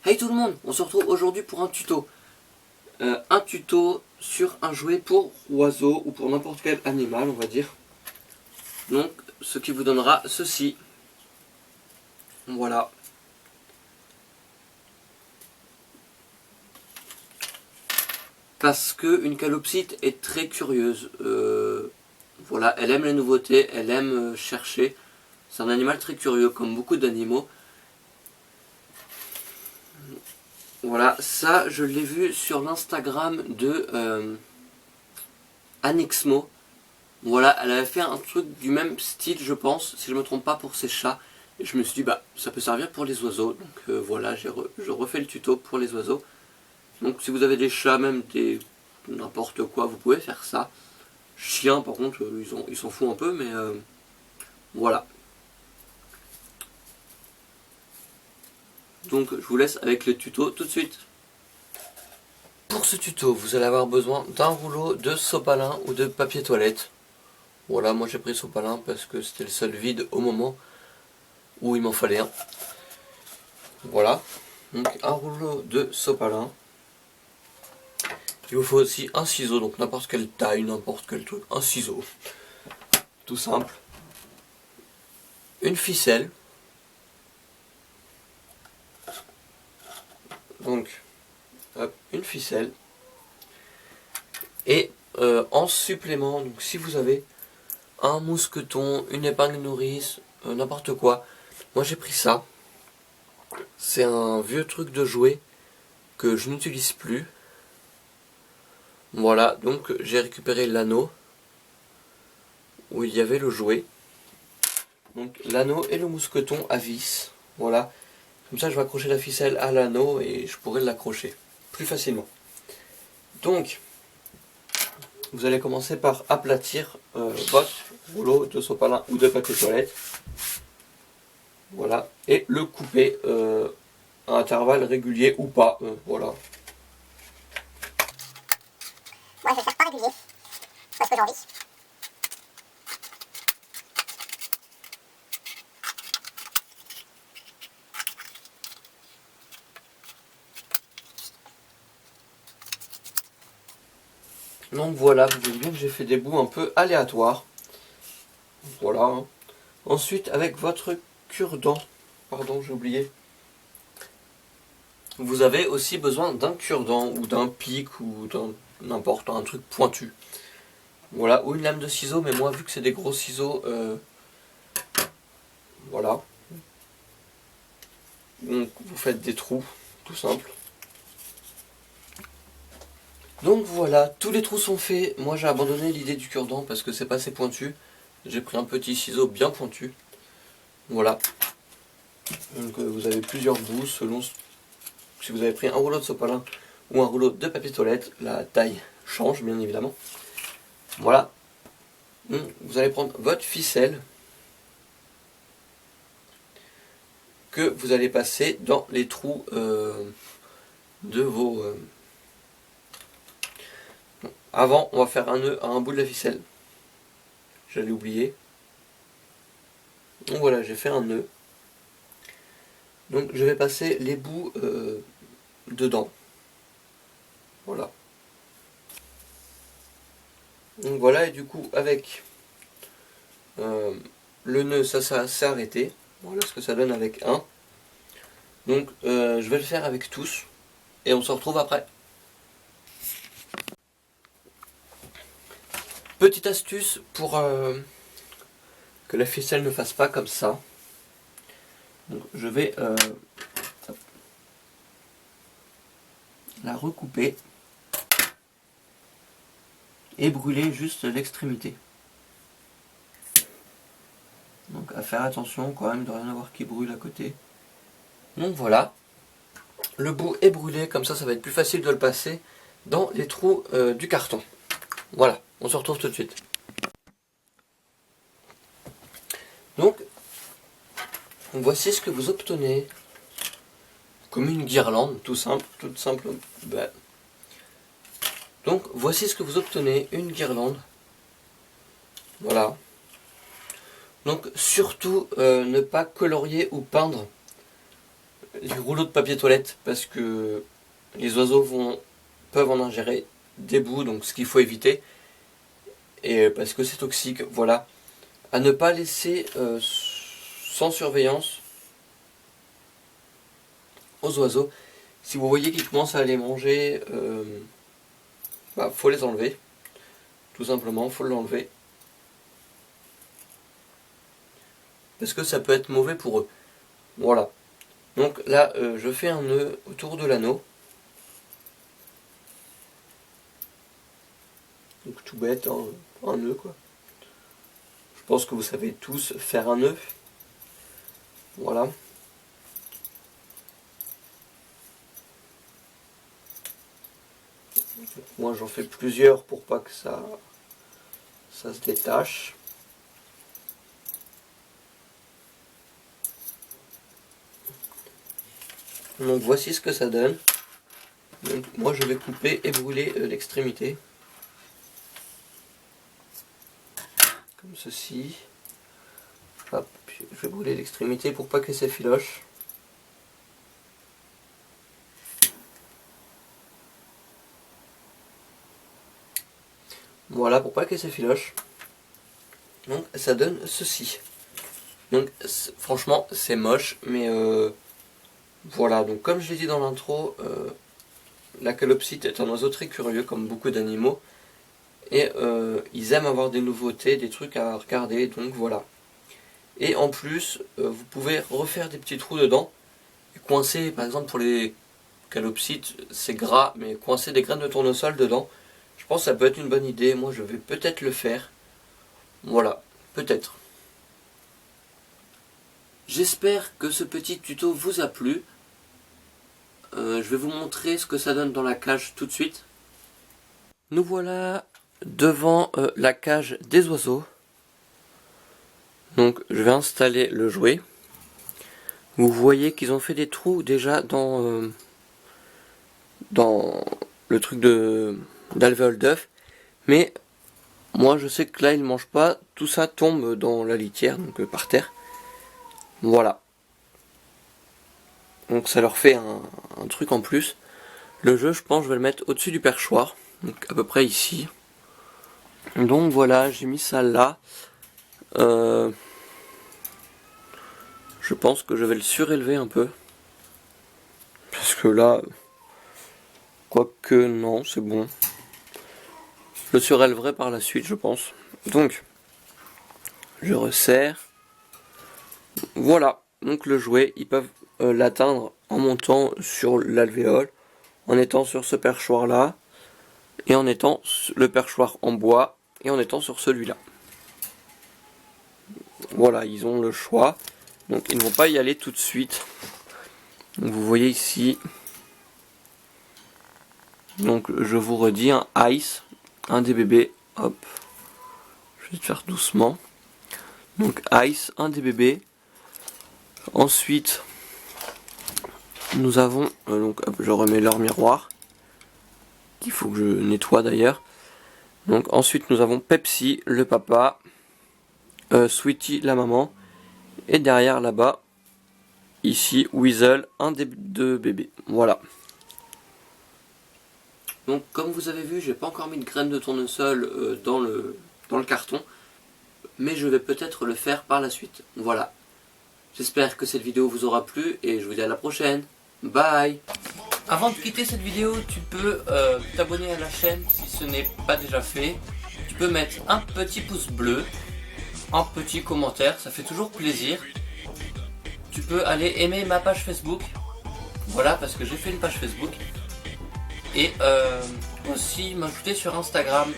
Hey tout le monde, on se retrouve aujourd'hui pour un tuto. Un tuto sur un jouet pour oiseau ou pour n'importe quel animal, on va dire. Donc, ce qui vous donnera ceci. Voilà. Parce que une calopsite est très curieuse. Voilà, elle aime les nouveautés, elle aime chercher. C'est un animal très curieux, comme beaucoup d'animaux. Voilà, ça je l'ai vu sur l'Instagram de Anixmo. Voilà, elle avait fait un truc du même style, je pense, si je me trompe pas, pour ses chats. Et je me suis dit, bah, ça peut servir pour les oiseaux. Donc voilà, je refais le tuto pour les oiseaux. Donc si vous avez des chats, même des n'importe quoi, vous pouvez faire ça. Chiens, par contre, ils s'en foutent un peu, mais voilà. Donc je vous laisse avec le tuto tout de suite. Pour ce tuto, vous allez avoir besoin d'un rouleau de sopalin ou de papier toilette. Voilà, moi j'ai pris sopalin parce que c'était le seul vide au moment où il m'en fallait un. Voilà, donc un rouleau de sopalin. Il vous faut aussi un ciseau, donc n'importe quelle taille, n'importe quel truc, un ciseau. Tout simple. Une ficelle. Donc, hop, une ficelle. Et en supplément, donc si vous avez un mousqueton, une épingle nourrice, n'importe quoi. Moi j'ai pris ça. C'est un vieux truc de jouet que je n'utilise plus. Voilà, donc j'ai récupéré l'anneau où il y avait le jouet. Donc l'anneau et le mousqueton à vis. Voilà. Comme ça je vais accrocher la ficelle à l'anneau et je pourrai l'accrocher plus facilement. Donc vous allez commencer par aplatir votre rouleau de sopalin ou de papier toilette. Voilà. Et le couper à intervalles réguliers ou pas. Voilà. Moi, je vais faire pas régulier, parce que j'ai envie. Donc voilà, vous voyez bien que j'ai fait des bouts un peu aléatoires. Voilà. Hein. Ensuite, avec votre cure-dent, pardon, j'ai oublié. Vous avez aussi besoin d'un cure-dent ou d'un pic ou d'un n'importe un truc pointu. Voilà, ou une lame de ciseaux, mais moi vu que c'est des gros ciseaux, voilà. Donc vous faites des trous, tout simple. Donc voilà, tous les trous sont faits. Moi j'ai abandonné l'idée du cure-dent parce que c'est pas assez pointu. J'ai pris un petit ciseau bien pointu. Voilà. Donc vous avez plusieurs bouts selon si vous avez pris un rouleau de sopalin ou un rouleau de papier toilette. La taille change bien évidemment. Voilà. Vous allez prendre votre ficelle que vous allez passer dans les trous de vos... Avant, on va faire un nœud à un bout de la ficelle. J'allais oublier. Donc voilà, j'ai fait un nœud. Donc je vais passer les bouts dedans. Voilà. Donc voilà, et du coup, avec le nœud, ça s'est arrêté. Voilà ce que ça donne avec un. Donc je vais le faire avec tous. Et on se retrouve après. Petite astuce pour que la ficelle ne fasse pas comme ça. Donc, je vais la recouper et brûler juste l'extrémité. Donc à faire attention quand même de rien avoir qui brûle à côté. Donc voilà, le bout est brûlé, comme ça va être plus facile de le passer dans les trous du carton. Voilà, on se retrouve tout de suite. Donc, voici ce que vous obtenez. Comme une guirlande, tout simple, toute simple. Ben. Donc, voici ce que vous obtenez, une guirlande. Voilà. Donc, surtout, ne pas colorier ou peindre du rouleau de papier toilette parce que les oiseaux peuvent en ingérer des bouts, donc ce qu'il faut éviter. Et parce que c'est toxique, voilà. À ne pas laisser sans surveillance aux oiseaux. Si vous voyez qu'ils commencent à les manger, faut les enlever. Tout simplement, faut l'enlever. Parce que ça peut être mauvais pour eux. Voilà. Donc là, je fais un nœud autour de l'anneau. Donc tout bête, hein, un nœud quoi. Je pense que vous savez tous faire un nœud. Voilà. Moi j'en fais plusieurs pour pas que ça se détache. Donc voici ce que ça donne. Donc moi je vais couper et brûler l'extrémité. Comme ceci. Hop, je vais brûler l'extrémité pour pas que ça filoche. Voilà, pour pas que ça filoche. Donc ça donne ceci. Donc franchement c'est moche, mais voilà. Donc comme je l'ai dit dans l'intro, la calopsite est un oiseau très curieux comme beaucoup d'animaux. Et ils aiment avoir des nouveautés, des trucs à regarder, donc voilà. Et en plus, vous pouvez refaire des petits trous dedans, et coincer, par exemple pour les calopsites, c'est gras, mais coincer des graines de tournesol dedans, je pense que ça peut être une bonne idée. Moi je vais peut-être le faire. Voilà, peut-être. J'espère que ce petit tuto vous a plu. Je vais vous montrer ce que ça donne dans la cage tout de suite. Nous voilà devant la cage des oiseaux. Donc je vais installer le jouet. Vous voyez qu'ils ont fait des trous déjà dans le truc d'alvéole d'œuf. Mais moi je sais que là ils ne mangent pas. Tout ça tombe dans la litière, donc par terre. Voilà. Donc ça leur fait un truc en plus. Le jeu, je pense, je vais le mettre au-dessus du perchoir. Donc à peu près ici. Donc voilà, j'ai mis ça là. Je pense que je vais le surélever un peu. Parce que là, quoique non, c'est bon. Je le surélèverai par la suite, je pense. Donc, je resserre. Voilà, donc le jouet, ils peuvent l'atteindre en montant sur l'alvéole, en étant sur ce perchoir là, et en étant le perchoir en bois, et en étant sur celui-là. Voilà, ils ont le choix. Donc ils ne vont pas y aller tout de suite. Donc vous voyez ici. Donc je vous redis un ice, un des bébés. Hop. Je vais faire doucement. Donc ice, un des bébés. Ensuite, nous avons donc hop, je remets leur miroir. Qu'il faut que je nettoie d'ailleurs. Donc ensuite nous avons Pepsi, le papa. Sweetie, la maman. Et derrière là-bas, ici, Weasel, un des deux bébés. Voilà. Donc comme vous avez vu, j'ai pas encore mis de graines de tournesol dans le carton. Mais je vais peut-être le faire par la suite. Voilà. J'espère que cette vidéo vous aura plu et je vous dis à la prochaine. Bye. Avant de quitter cette vidéo, tu peux t'abonner à la chaîne si ce n'est pas déjà fait. Tu peux mettre un petit pouce bleu, un petit commentaire, ça fait toujours plaisir. Tu peux aller aimer ma page Facebook. Voilà, parce que j'ai fait une page Facebook. Et aussi m'ajouter sur Instagram.